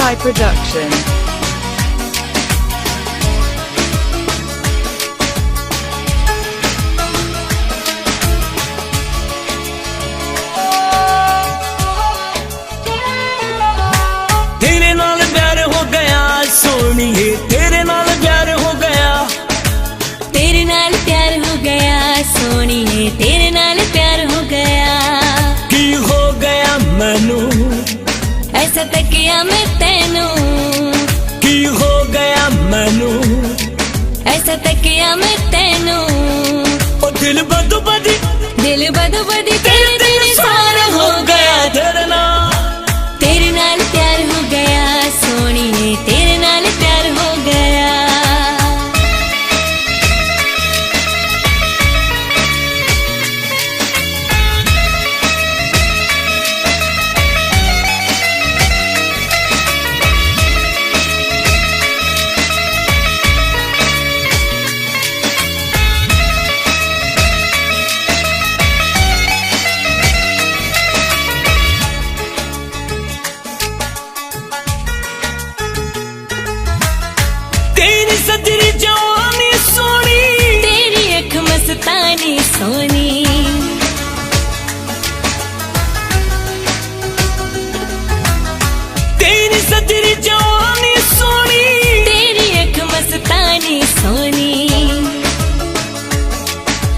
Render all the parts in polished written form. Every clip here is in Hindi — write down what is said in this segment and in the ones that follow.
High Production. तेरे नाल प्यार हो गया सोनिए, तेरे नाल प्यार हो गया, तेरे नाल प्यार हो गया सोनिए, तेरे नाल प्यार हो गया। की हो गया मैनू ऐसा तकिया मैं तेनू, की हो गया मैनू ऐसा तकिया मैं तेनू। ओ दिल बदो बदी, दिल बदो बदी तेरे तेरे सारा हो गया। तेरे नाल प्यार हो गया सोनिए, तेरे नाल प्यार हो गया। तेरी सजरी जवानी सोनी, तेरी अख मस्तानी सोनी, तेरी सजरी जवानी सोनी, तेरी अख मस्तानी सोनी।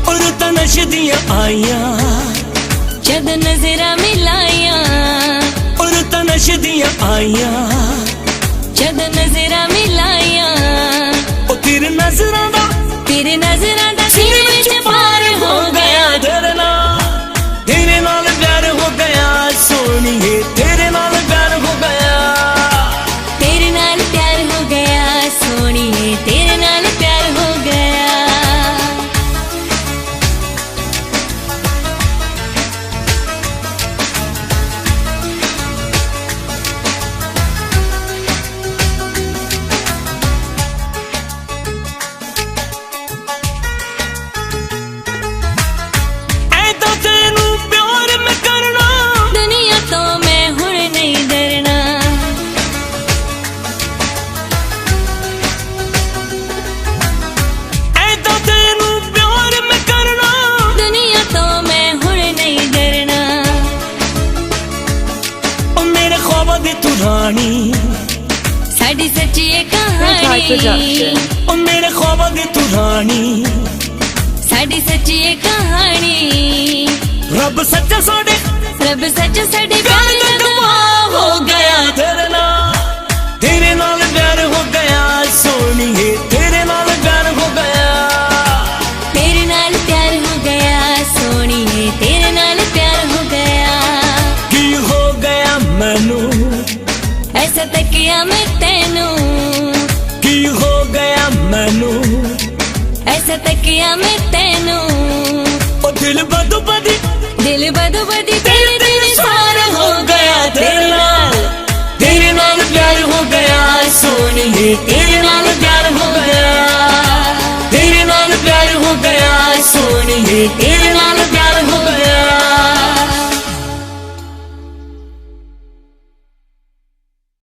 और तनश दियां आईया जद नजरा मिलाया, और तनश दियां आईया जद नजरा मिलाया। ओ तेरे नजरां दा, तेरे नजरा दा सिर विच पार हो गया। तेरे नाल प्यार हो गया सोनिए, तेरे नाल प्यार हो गया, तेरे नाल प्यार हो गया सोनिए, तेरे नाल प्यार हो गया। ऐदा तेनू प्यार मैं करना, दुनिया तो मैं हुण नहीं डरना। ऐदा तेनू प्यार मैं करना, दुनिया तो मैं हुण नहीं डरना। ओ मेरे ख्वाबां दी तू रानी, साडी सच्ची ये High कहानी, Production. ओ मेरे ख्वाबां दी तू रानी, साडी सच्ची ये कहानी। रब सच्चा साडे रब सच साडे प्यार प्यार दा दा गवाह हो गया। तेरे नाल प्यार हो गया सोनिए, तेरे नाल प्यार हो गया, तेरे नाल प्यार हो गया सोनिए, तेरे नाल प्यार हो गया। की हो गया मैनू ऐसा तकिया मैं तेनू, की हो गया मैनू ऐसा तकिया मैं तेनू। ओ दिल बदो बदी, दिल बदो बदी तेरे तेरे सारा हो गया। तेरे नाल प्यार हो गया सोनिए, तेरे नाल प्यार हो गया, तेरे नाल प्यार हो गया सोनिए, तेरे नाल